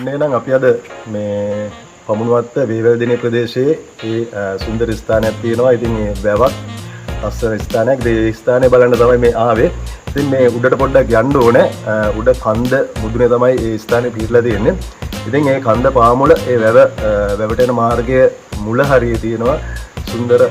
නම් අපි අද මේ පමුණුවත්ත වේවැල්දිනේ ප්‍රදේශයේ ඒ සුන්දර ස්ථානයක් තියෙනවා. ඉතින් මේ වැවක් අස්සන ස්ථානයක්. ඒ ස්ථානය බලන්න තමයි මේ ආවේ. ඉතින් මේ උඩට පොඩ්ඩක් යන්න ඕනේ. උඩ කන්ද මුදුනේ තමයි මේ ස්ථානේ පිහිටලා තියෙන්නේ. ඉතින් මේ කන්ද පාමුල ඒ වැවට එන මාර්ගයේ මුල හරියේ තියෙනවා සුන්දර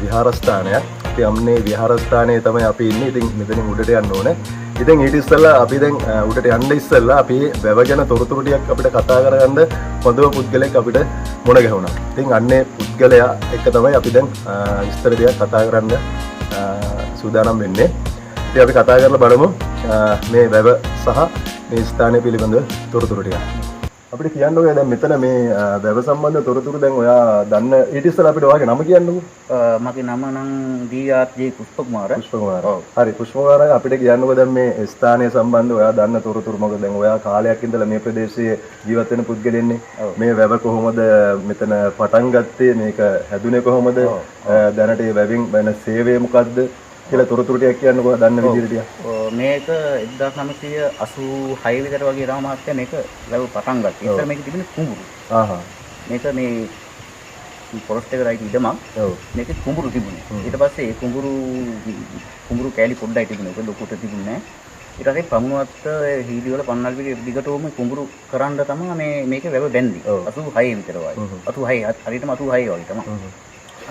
විහාරස්ථානයක්. ඉතින් අම්නේ විහාරස්ථානයේ තමයි අපි ඉන්නේ. ඉතින් මෙතනින් උඩට යන්න ඕනේ. ඉතින් ඊට ඉස්සෙල්ලා අපි දැන් උඩට යන්න ඉස්සෙල්ලා අපි වැව ගැන තොරතුරු ටිකක් අපිට කතා කරගන්න හොඳම පුද්ගලෙක් අපිට මුණ ගැහුණා. ඉතින් අන්නේ පුද්ගලයා එක්ක තමයි අපි දැන් විස්තර ටිකක් කතා කරන්න සූදානම් වෙන්නේ. ඉතින් අපි කතා කරලා බලමු මේ වැව සහ මේ ස්ථානය පිළිබඳව තොරතුරු ටික. අපිට කියන්න ඕනේ දැන් මෙතන මේ වැව සම්බන්ධ තොරතුරු දැන් ඔයා දන්න ඊට ඉස්සෙල්ලා අපිට ඔයාගේ නම කියන්නකෝ. මගේ නම නම් ඩී.ආර්.ජේ පුෂ්පකුමාර. පුෂ්පකුමාර. හරි පුෂ්පකුමාර අපිට කියන්නකෝ දැන් මේ ස්ථානය සම්බන්ධව ඔයා දන්න තොරතුරු මොකද දැන් ඔයා කාලයක් ඉඳලා මේ ප්‍රදේශයේ ජීවත් වෙන පුද්ගලෙන්නේ. මේ වැව කොහොමද මෙතන පටන් ගත්තේ මේක හැදුනේ කොහොමද දැනට මේ වැවින් වෙන සේවය මොකද්ද කියලා තොරතුරු ටිකක් කියන්නකෝ දන්න විදිහට. මේක 1986 විතර වගේ තමයි මහත්තයා මේක වැව පටන් ගත්තේ. ඉතින් මේක තිබුණේ කුඹුරු. මේක මේ ෆොරස්ට් එක රයිට් ඉදමක්. මේක කුඹුරු තිබුණේ. ඊට පස්සේ ඒ කුඹුරු කෑලි පොඩ්ඩයි තිබුණේ. ඒක ලොකුට තිබුණේ නැහැ. ඊට පස්සේ පමුණුවත් හීලි වල පන්නල් පිටි දිගටම කුඹුරු කරන්න තමයි මේකේ වැව බැන්දි. 86 විතර වගේ. 86 හරියටම 86 වගේ තමයි.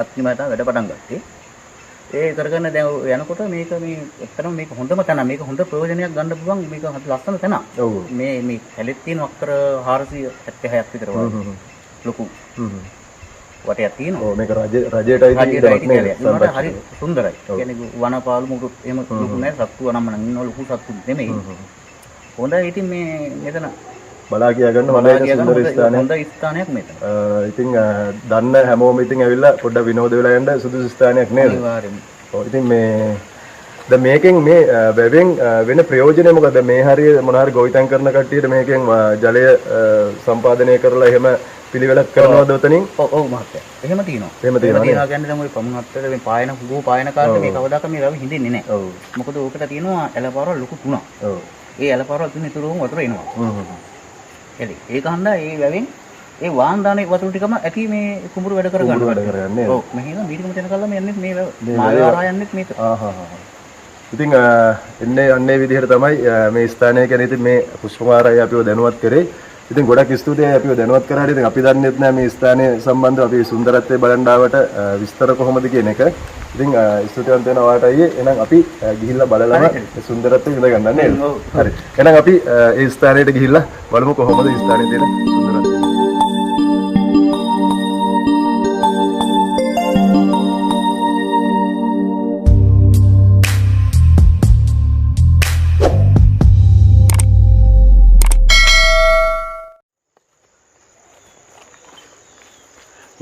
අත්නිමා තමයි වැඩ පටන් ගත්තේ. ඒ කරගෙන දැන් යනකොට මේක මේ ඇත්තටම මේක හොඳම තැන. මේක හොඳ ප්‍රයෝජනයක් ගන්න පුළුවන්. මේක හරි ලස්සන තැන. මේ කැලෙත් තියෙන අක්කර 476ක් විතර වගේ. ලොකු. වටයක් තියෙනවා. මේක රජයටයි තියෙන්නේ. හරි සුන්දරයි. කියන්නේ වනපාලු මුකුත් එහෙම ලොකු නෑ. සත්තු වනම්ම නම් ඉන්න ලොකු සත්තු නෙමෙයි. හොඳයි. ඉතින් මේ මෙතන බලා කියා ගන්න හොඳ ස්ථානයක්. හොඳ ස්ථානයක් මෙතන. ඉතින් දන්න හැමෝම ඉතින් ඇවිල්ලා පොඩ්ඩක් විනෝද වෙලා යන්න සුදුසු ස්ථානයක් නේද? අනිවාර්යෙන්ම. ඔව් ඉතින් මේ දැන් මේකෙන් මේ වැවෙන් වෙන ප්‍රයෝජනය මොකද? මේ හරිය මොන හරි ගොවිතැන් කරන කට්ටියට මේකෙන් ජලය සම්පාදනය කරලා එහෙම පිළිවෙලක් කරනවද උතනින්? ඔව් මහත්තයා. එහෙම තියෙනවා. එහෙම තියෙනවා කියන්නේ දැන් ওই පමුණුවත්තේ මේ පායන කාලේ මේ කවදාක මේ රවි හින්දෙන්නේ නැහැ. ඔව්. මොකද ඕකට තියෙනවා ඇලපාරවල් ලොකු තුනක්. ඔව්. ඒ ඇලපාරවල් තුන ඉතුරුම වතුර එනවා. එලි ඒක හන්දා ඒ වැවෙන් ඒ වාහන දානේ වතුර ටිකම ඇති මේ කුඹුරු වැඩ කරගන්න. ඔව් මෙහෙම මීටිකම තැන කළා මේ යන්නේ මේ මායාරා යන්නේ මේක. ඉතින් එන්නේ විදිහට තමයි මේ ස්ථානය ගැන ඉතින් මේ පුෂ්පකුමාරයි අපිව දැනුවත් කරේ. ඉතින් ගොඩක් ස්තුතියි අපිව දැනුවත් කරාට. ඉතින් අපි දන්නේත් නෑ මේ ස්ථානය සම්බන්ධව අපි සුන්දරත්වය බලන් ආවට විස්තර කොහොමද කියන එක. ඉතින් ස්තුතිවන්ත වෙනවා ඔයාට අයියේ. එහෙනම් අපි ගිහිල්ලා බලලම සුන්දරත්වය විඳ ගන්න නේද? හරි. එහෙනම් අපි ඒ ස්ථානයට ගිහිල්ලා බලමු කොහොමද ස්ථානයේ තියෙන සුන්දරත්වය.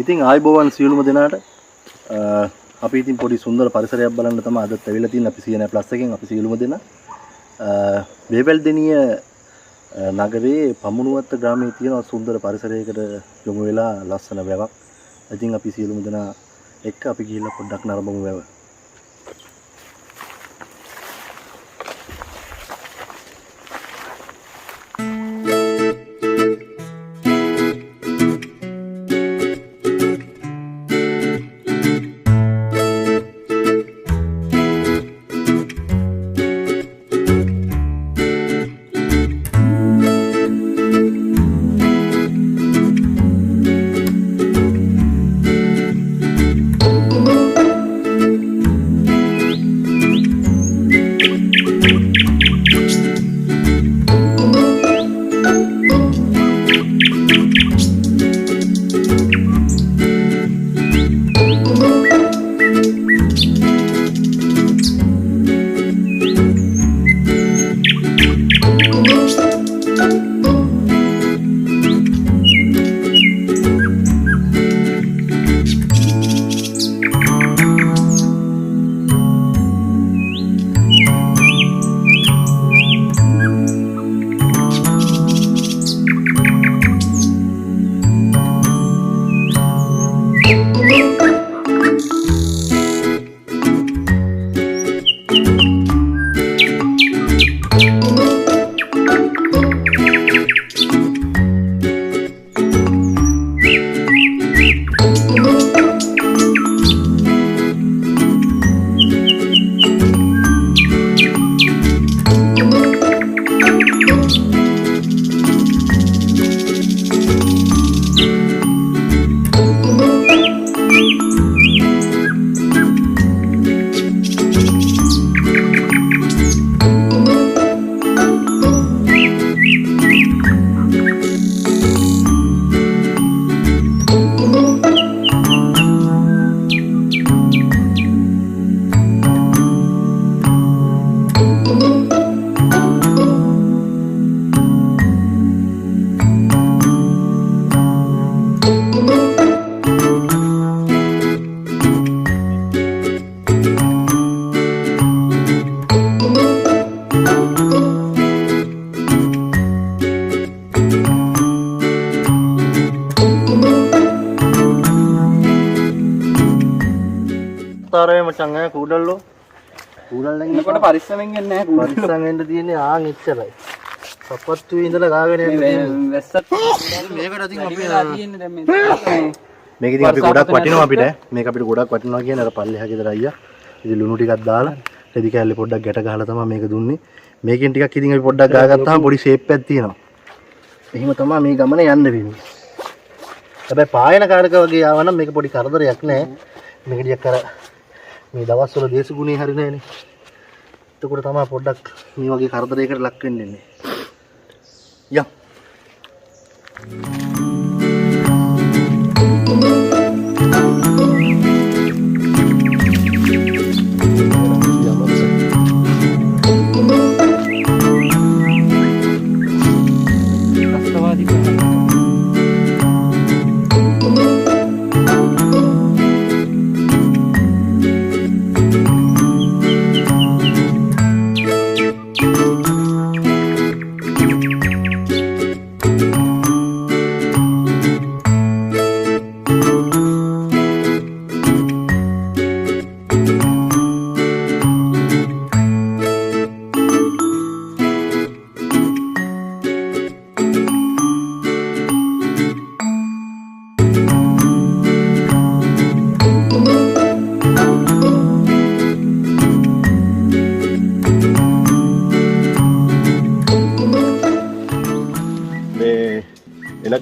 ඉතින් ආයුබෝවන් සියලුම දෙනාට අපි ඉතින් පොඩි සුන්දර පරිසරයක් බලන්න තමයි අදත් ඇවිල්ලා තියෙන්නේ අපි Siyane Plus එකෙන් අපි සියලුම දෙනා වේවැල්දෙනිය නගරයේ පමුණුවත්ත ග්‍රාමයේ තියෙන සුන්දර පරිසරයකට යොමු වෙලා ලස්සන වැවක්. ඉතින් අපි සියලුම දෙනා එක්ක අපි ගිහිල්ලා පොඩ්ඩක් නරඹමු වැව. තරමේ මචං ඈ කූඩල්ලෝ කූඩල් එනකොට පරිස්සමෙන් යන්නේ නැහැ කූඩල්. පරිස්සම් වෙන්න තියෙන්නේ ආන් එච්චරයි. සපත්තුවේ ඉඳලා ගාගෙන යන්නේ. වැස්සත් මේකට ඉතින් අපි තියෙන්නේ දැන් මේ. මේක ඉතින් අපි ගොඩක් වටිනවා අපිට. මේක අපිට ගොඩක් වටිනවා කියන්නේ අර පල්ලෙහා ගෙදර අයියා. ඉතින් ලුණු ටිකක් දාලා රෙදි කෑල්ලේ පොඩ්ඩක් ගැට ගහලා තමයි මේක දුන්නේ. මේකෙන් ටිකක් ඉතින් අපි පොඩ්ඩක් ගාගත්තාම පොඩි ෂේප් එකක් තියෙනවා. එහෙම තමයි මේ ගමන යන්න වෙන්නේ. හැබැයි පායන කාර්ක වගේ ආවනම් මේක පොඩි කරදරයක් නෑ. මේක ටිකක් අර මේ දවස්වල දේශගුණේ හරි නෑනේ. එතකොට තමයි පොඩ්ඩක් මේ වගේ කරදරයකට ලක් වෙන්නේ. යම්.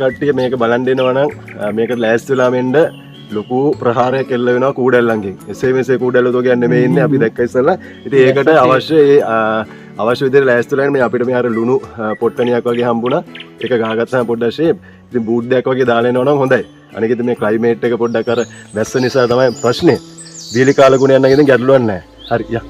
කට්ටිය මේක බලන් දෙනවා නම් මේක ලෑස්ති වෙලා මෙන්න ලොකු ප්‍රහාරයක් එල්ල වෙනවා කූඩැල්ලන්ගෙන්. එසේ මෙසේ කූඩැල්ල තෝ කියන්නේ මේ ඉන්නේ අපි දැක්ක ඉස්සෙල්ලා. ඉතින් ඒකට අවශ්‍ය විදිහට ලෑස්ති වෙලා මේ අපිට මේ අර ලුණු පොට්ටනියක් වගේ හම්බුණා. ඒක ගහගත්තාම පොඩ්ඩක් ෂේප්. ඉතින් බූට් දෙයක් වගේ දාලා එනවා නම් හොඳයි. අනික ඉතින් මේ ක්ලයිමේට් එක පොඩ්ඩක් අර වැස්ස නිසා තමයි ප්‍රශ්නේ. වීලි කාල ගුණයක් නම් ඉතින් ගැටලුවක් නැහැ. හරි යා.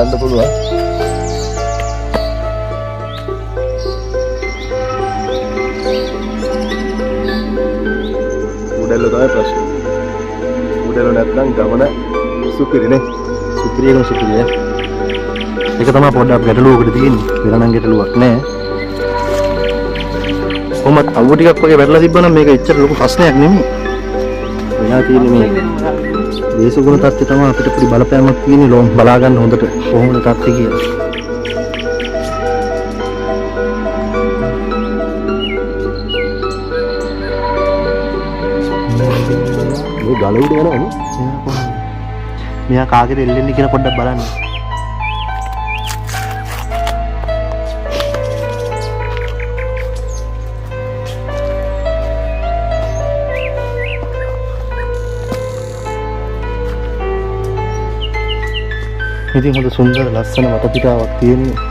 බලන්න පුළුවන්. උඩැල්ල තමයි ප්‍රශ්නේ. උඩැල්ල නැත්නම් ගමන සුපිරිනේ. සුපිරියම සුපිරිය. ඒක තමයි පොඩ්ඩක් ගැටලුවකට තියෙන්නේ. වෙන නම් ගැටලුවක් නෑ. කොහොමද අවුව ටිකක් වගේ වැටලා තිබ්බනම් මේක එච්චර ලොකු ප්‍රශ්නයක් නෙමෙයි. වෙනා තියෙන්නේ මේ දේශගුණ තත්ත්වය තමයි අපිට පොඩි බලපෑමක් තියෙන්නේ ලෝම් බලා ගන්න හොඳට කොහොමද තත්ත්වය කියලා. මේ ගල උඩ යනවනේ. මෙයා කාගෙද එල්ලෙන්නේ කියලා පොඩ්ඩක් බලන්න. ඉතින් හොඳ සුන්දර ලස්සන වටපිටාවක් තියෙන්නේ.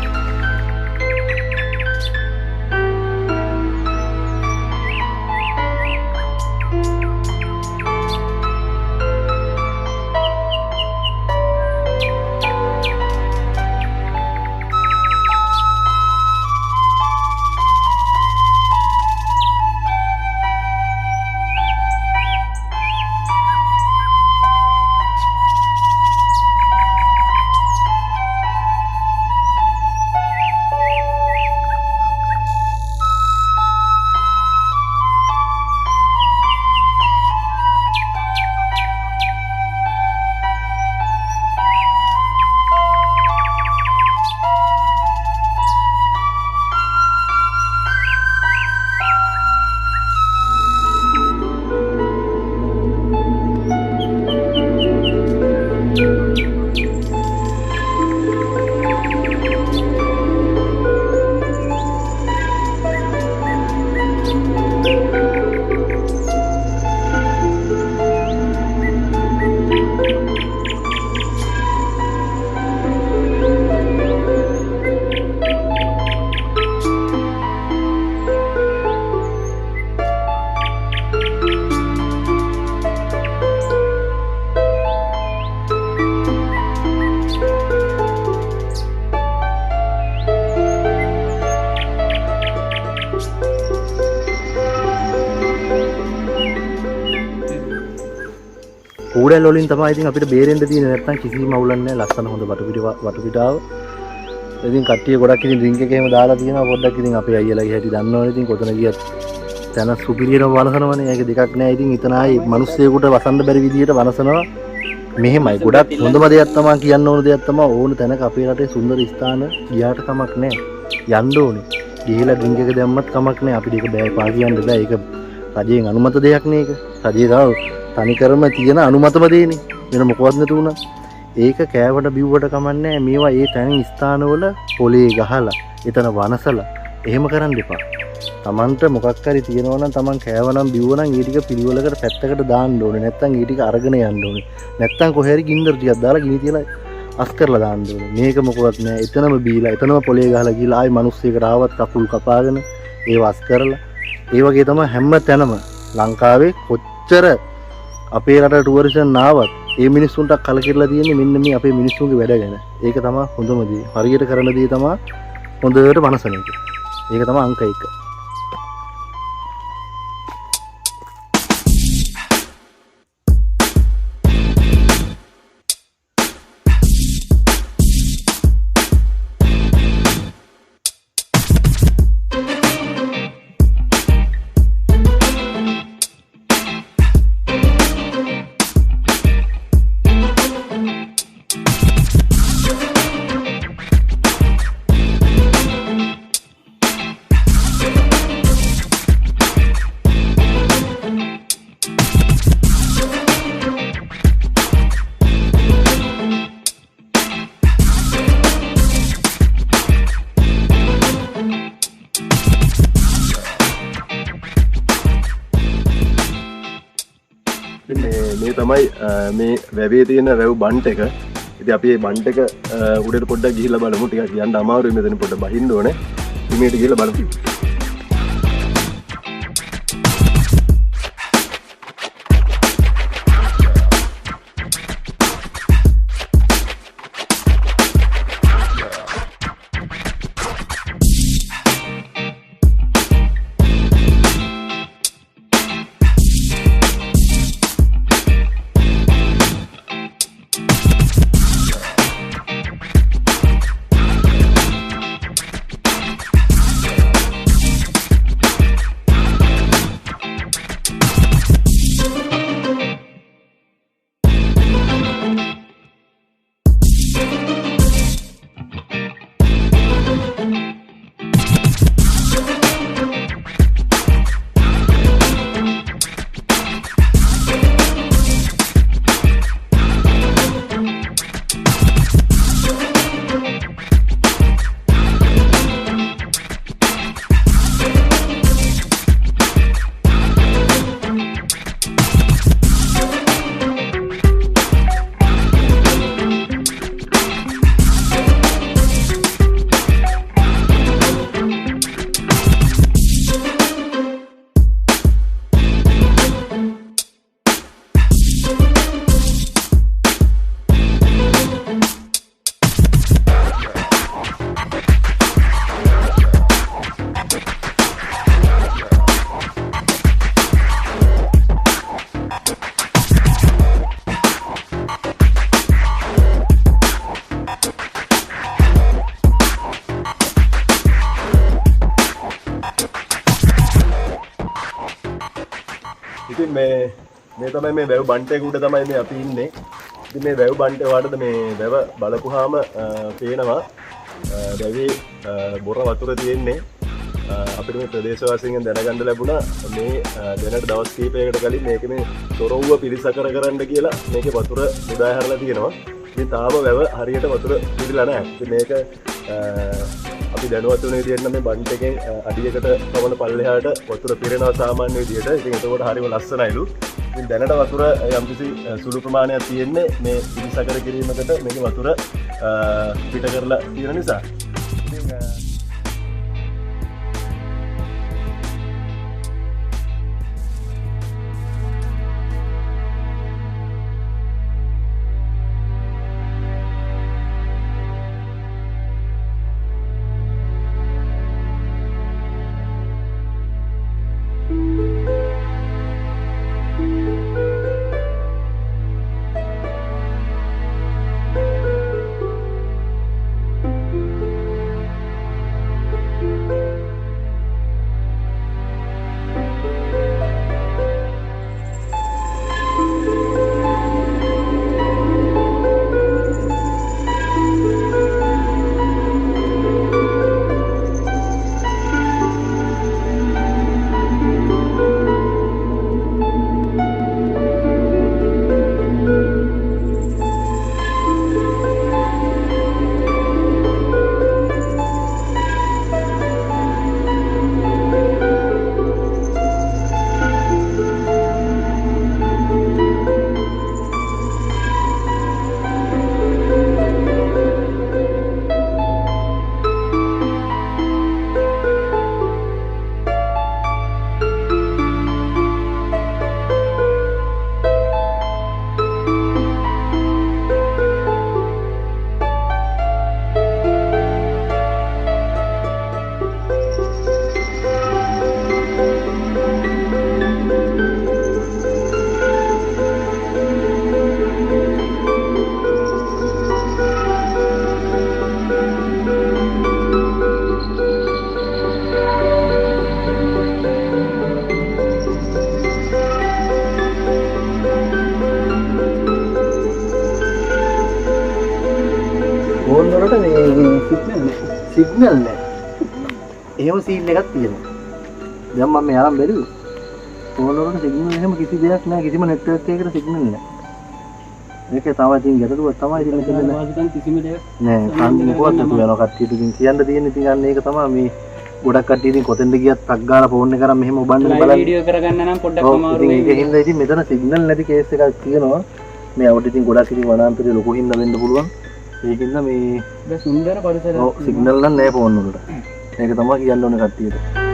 ඌඩැල් වලින් තමයි ඉතින් අපිට බේරෙන්න තියෙන්නේ නැත්තම් කිසිම අවුලක් නැහැ ලස්සන හොඳ වටපිටාව. ඉතින් කට්ටිය ගොඩක් ඉතින් ඩ්‍රින්ක් එක එහෙම දාලා තියෙනවා පොඩ්ඩක් ඉතින් අපේ අයියලාගේ හැටි දන්නවනේ ඉතින් කොතන ගියත් තන සුපිරියරව වනසනවනේ. ඒක දෙකක් නැහැ ඉතින් ඉතන ආයේ මිනිස්සෙකුට වසන්න බැරි විදියට වනසනවා. මෙහෙමයි ගොඩක් හොඳම දෙයක් තමයි කියන්න ඕන දෙයක් තමයි ඕන තැනක අපේ රටේ සුන්දර ස්ථාන ගියාට කමක් නැහැ. යන්න ඕනේ. ගිහිලා ඩ්‍රින්ක් එක දැම්මත් කමක් නැහැ. අපිට ඒක බෑ පා කියන්න බෑ. ඒක රජයෙන් අනුමත දෙයක් නේ ඒක. රජේ තනිකරම තියෙන අනුමතම දෙන්නේ. වෙන මොකවත් නැතු උනා. ඒක කෑවට බිව්වට කමන්නේ මේවා ඒ තැන් ස්ථානවල පොලේ ගහලා එතන වනසලා එහෙම කරන්න එපා. Tamanට මොකක් හරි තියෙනවා නම් Taman කෑවනම් බිව්වනම් ඒ ටික පිළිවෙලකට පැත්තකට දාන්න ඕනේ. නැත්තම් ඒ ටික අරගෙන යන්න ඕනේ. නැත්තම් කොහේ හරි ගින්දර ටිකක් දාලා ගිනි තියලා අස් කරලා දාන්න ඕනේ. මේක මොකවත් නෑ. එතනම බීලා එතනම පොලේ ගහලා ගිහලා ආයි මිනිස්සෙකුට ආවත් කකුල් කපාගෙන ඒව අස් කරලා ඒ වගේ තමයි හැම තැනම ලංකාවේ කොච්චර අපේ රට ටුවරිසම් ආවත් ඒ මිනිස්සුන්ට කලකිරලා තියෙන්නේ මෙන්න මේ අපේ මිනිස්සුන්ගේ වැඩ ගැන. ඒක තමයි හොඳම දේ. හරියට කරන දේ තමයි හොඳට වනසන එක. ඒක තමයි අංක 1. මේ තමයි මේ වැවේ තියෙන වැව් බන්ට් එක. ඉතින් අපි මේ බන්ට් එක උඩට පොඩ්ඩක් ගිහිල්ලා බලමු. ටිකක් යන්න අමාරුයි මෙතන පොඩ්ඩක් බහින්න ඕනේ. ඉමේට ගිහිල්ලා බලමු. ඉතින් මේ තමයි මේ වැව් බන්ටේක උඩ තමයි මේ අපි ඉන්නේ. ඉතින් මේ වැව් බන්ටේ වලට මේ වැව බලපුවාම පේනවා වැවේ බොර වතුර තියෙන්නේ. අපිට මේ ප්‍රදේශවාසීන්ගෙන් දැනගන්න ලැබුණා මේ දැනට දවස් කිහිපයකට කලින් මේක මේ තොරවුව පිරිසකර කරන්න කියලා මේකේ වතුර මුදා හැරලා තියෙනවා. ඉතින් තාම වැව හරියට වතුර පිරিলা නැහැ. ඉතින් මේක අපි දැනුවත් වෙන විදිහට නම් මේ බන්ට් එකෙන් අඩියකට පමණ පල්ලෙහාට වතුර පිරෙනවා සාමාන්‍ය විදිහට. ඉතින් ඒකෝට හරිම ලස්සනයිලු. ඉතින් දැනට වතුර යම්කිසි සුළු ප්‍රමාණයක් තියෙන්නේ මේ පිරිසකර කිරීමකට මේකේ වතුර පිට කරලා තියෙන නිසා. ෆෝන් වලට මේ සිග්නල් නැහැ. එහෙම සීන් එකක් තියෙනවා. දැන් මම මේ අරන් බැලුවා. ෆෝන් වලට සිග්නල් එහෙම කිසි දෙයක් නැහැ. කිසිම නෙට්වර්ක් එකකට සිග්නල් නැහැ. මේකේ තව ඉතින් ගැටලුවක් තමයි ඉතින් මෙතන වාසිකම් කිසිම දෙයක් නෑ. කන් මොකවත් නැතුව යනවා කට්ටියට ඉතින් කියන්න තියෙන ඉතින් අන්න ඒක තමයි මේ ගොඩක් කට්ටිය ඉතින් කොතෙන්ද ගියත් ටක් ගාලා ෆෝන් එක අරන් මෙහෙම ඔබන්න බලන්න වීඩියෝ කරගන්න නම් පොඩ්ඩක් අමාරු වෙයි. ඒක හින්දා ඉතින් මෙතන සිග්නල් නැති කේස් එකක් තියෙනවා. මේ අවුට ඉතින් ගොඩක් ඉතින් වනාන්තරේ ලොකු හින්දා වෙන්න පුළුවන්. ඒකින්ද මේ සුන්දර පරිසරයක් සිග්නල් නම් නැහැ ෆෝන් වලට. ඒක තමයි කියන්න ඕනේ කට්ටියට.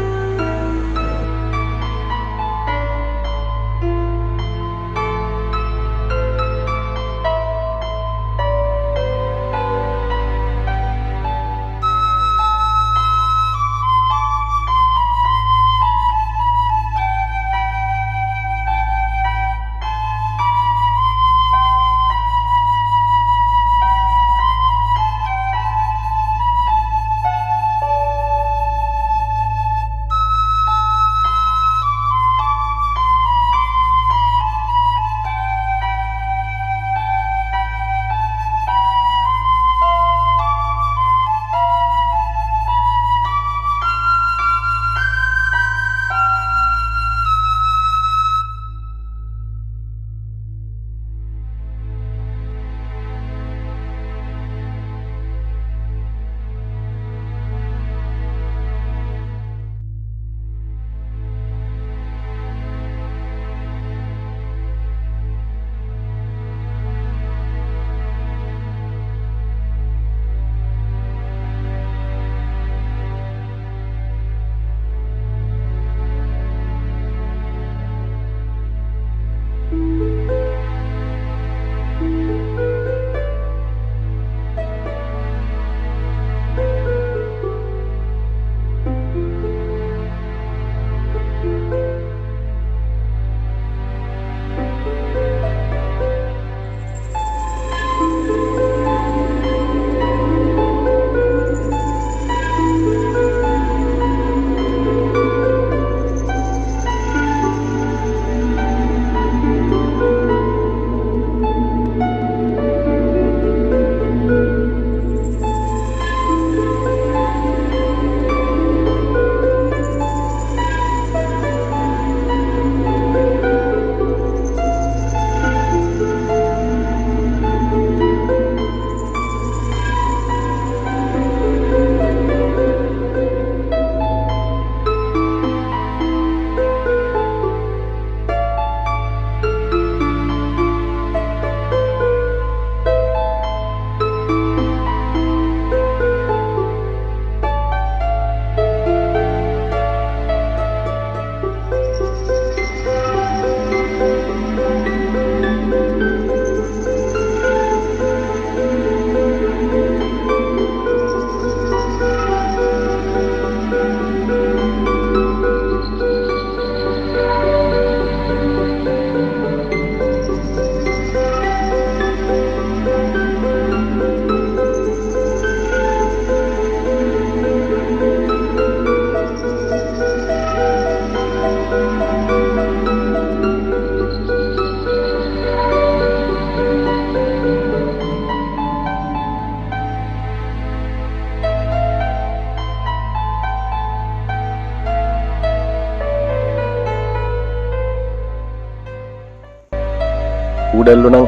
කූඩැල්ලු නම්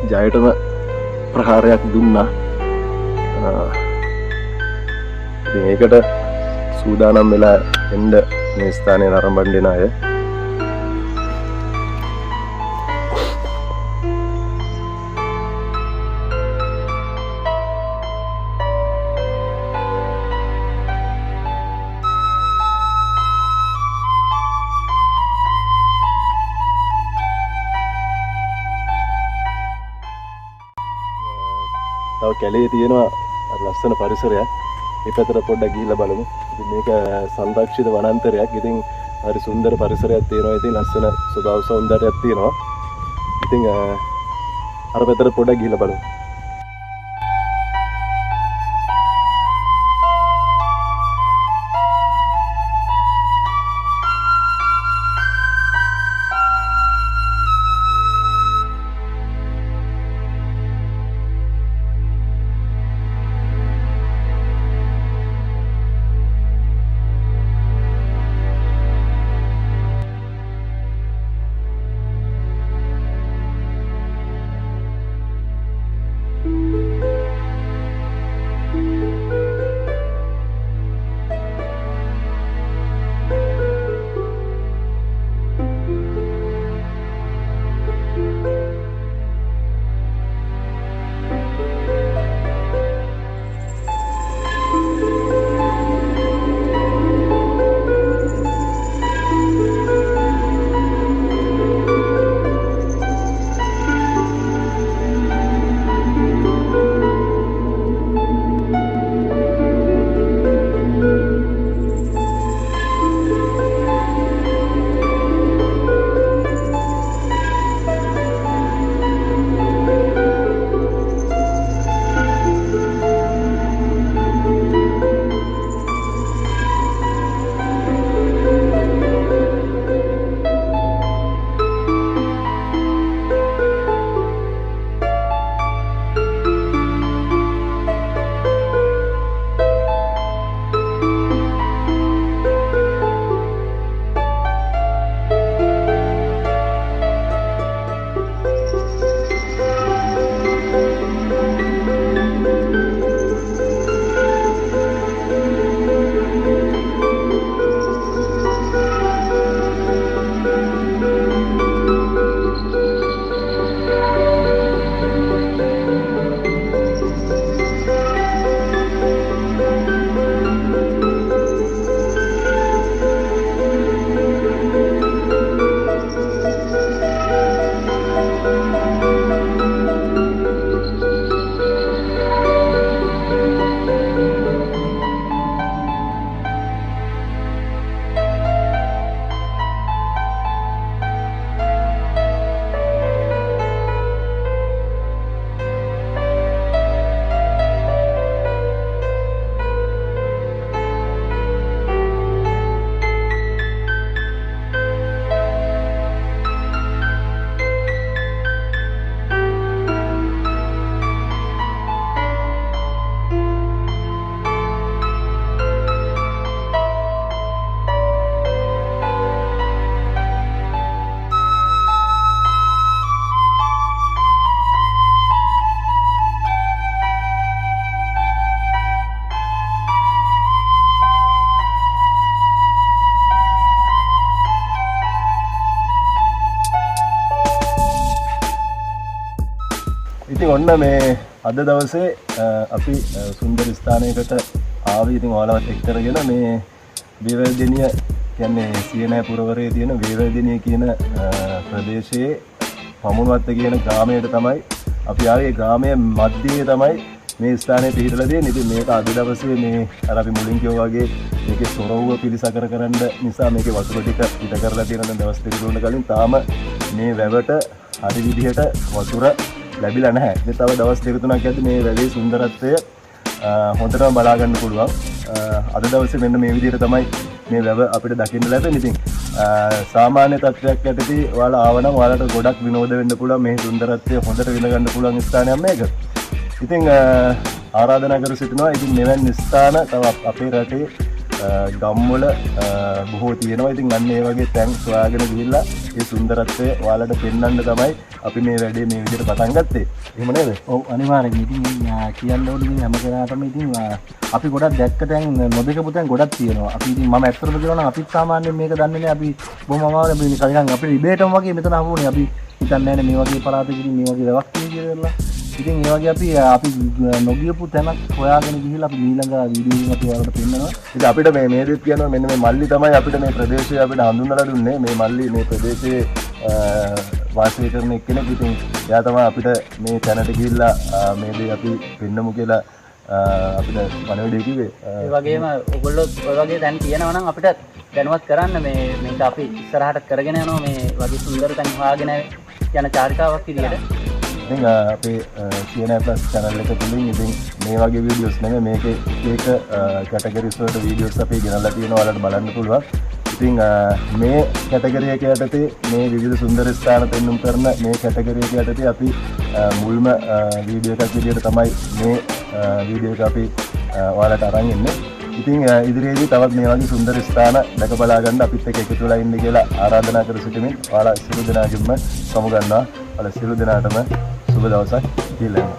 ජයටම ප්‍රහාරයක් දුන්නා. ඉතින් ඒකට සූදානම් වෙලා එන්න මේ ස්ථානයේ නරඹන්න අය. තව කැලේ තියෙනවා ලස්සන පරිසරයක්. ඒ පැත්තට පොඩ්ඩක් ගිහිල්ලා බලමු. ඉතින් මේක සංරක්ෂිත වනාන්තරයක්. ඉතින් හරි සුන්දර පරිසරයක් තියෙනවා. ඉතින් ලස්සන ස්වභාව සෞන්දර්යයක් තියෙනවා. ඉතින් අර පැත්තට පොඩ්ඩක් ගිහිල්ලා බලමු. ඉතින් ඔන්න මේ අද දවසේ අපි සුන්දර ස්ථානයකට ආවේ. ඉතින් ඔයාලවත් එක් කරගෙන මේ වේවැල්දෙනිය කියන්නේ සියනෑ පුරවරයේ තියෙන වේවැල්දෙනිය කියන ප්‍රදේශයේ පමුණුවත්ත කියන ග්‍රාමයට තමයි අපි ආවේ. ඒ ග්‍රාමයේ මැදේ තමයි මේ ස්ථානයේ පිහිටලා තියෙන්නේ. ඉතින් මේක අද දවසේ මේ අර අපි මුලින් කිව්වා වගේ මේකේ සොරවුව පිළිසකර කරන්න නිසා මේකේ වතුර ටික පිට කරලා තියෙන දැන් දවස් දෙක තුනකට කලින් තාම මේ වැවට හරි විදිහට වතුර ලැබිලා නැහැ. ඉතින් තව දවස් දෙක තුනක් යද්දි මේ වැවේ සුන්දරත්වය හොඳටම බලා ගන්න පුළුවන්. අද දවසේ මෙන්න මේ විදිහට තමයි මේ වැව අපිට දකින්න ලැබෙන්නේ. ඉතින් සාමාන්‍ය තත්ත්වයක් යටතේ ඔයාලා ආවනම් ඔයාලට ගොඩක් විනෝද වෙන්න පුළුවන්. මේ සුන්දරත්වය හොඳට විඳ ගන්න පුළුවන් ස්ථානයක් මේක. ඉතින් ආරාධනා කර සිටිනවා. ඉතින් මෙවැනි ස්ථාන තව අපේ රටේ ගම්වල බොහෝ තියෙනවා. ඉතින් අන්න ඒ වගේ තැන් සොයාගෙන ගිහිල්ලා ඒ සුන්දරත්වය ඔයාලට පෙන්වන්න තමයි අපි මේ වැඩේ මේ විදිහට පටන් ගත්තේ. එහෙම නේද? ඔව් අනිවාර්යෙන්. ඉතින් කියන්න ඕනේ ඉතින් හැම කෙනාටම ඉතින් අපි ගොඩක් දැක්ක තැන් නොදකපු තැන් ගොඩක් තියෙනවා. අපි ඉතින් මම ඇත්තටම කියනවා නම් අපිත් සාමාන්‍යයෙන් මේක දන්නේ නැහැ. අපි බොහොම අමාරුයි අපි නිකන් අපේ ඉබේටම වගේ මෙතන ආවෝනේ. අපි හිතන්නේ නැහැ මේ වගේ පළාතකින් මේ වගේ දවස් කියලා. ඉතින් ඒ වගේ අපි නොගියපු තැනක් හොයාගෙන ගිහිල්ලා අපි ඊළඟ වීඩියෝ එකක් අපි ඔයාලට පෙන්නනවා. ඉතින් අපිට මේ දෙත් කියනවා මෙන්න මේ මල්ලි තමයි අපිට මේ ප්‍රදේශය අපිට හඳුන්වලා දුන්නේ. මේ මල්ලි මේ ප්‍රදේශයේ වාසය කරන එක්කෙනෙක්. ඉතින් එයා තමයි අපිට මේ තැනට ගිහිල්ලා මේ දේ අපි පෙන්නමු කියලා අපිට පණිවිඩය කිව්වේ. ඒ වගේම ඔයගොල්ලෝ ඔය වගේ දැන් කියනවා නම් අපිට දැනුවත් කරන්න මේක අපි ඉස්සරහට කරගෙන යනවා මේ වගේ සුන්දර තැන් හොයාගෙන යන චාරිකාවක් විදියට. ඉතින් අපේ Siyane Plus channel එක තුලින් ඉතින් මේ වගේ වීඩියෝස් නෙමෙයි මේකේ එක කැටගරිස් වලට වීඩියෝස් අපි ගෙනල්ලා තියෙනවා ඔයාලට බලන්න පුළුවන්. ඉතින් මේ කැටගරි එක යටතේ මේ විවිධ සුන්දර ස්ථාන පෙන්වුම් කරන මේ කැටගරි එක යටතේ අපි මුල්ම වීඩියෝ එකක් විදියට තමයි මේ වීඩියෝ එක අපි ඔයාලට අරන් ඉන්නේ. ඉතින් ඉදිරියේදී තවත් මේ වගේ සුන්දර ස්ථාන දැක බලා ගන්න අපිත් එක්ක එකතු වෙලා ඉන්න කියලා ආරාධනා කර සිටිමින් ඔයාලා සියලු දෙනාගෙම සමු ගන්නවා. ඔයාලා සියලු දෙනාටම සුබ දවසක් කියලා.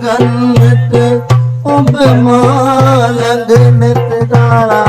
ගන්නට ඔබ මා ළඟ නැත දාලා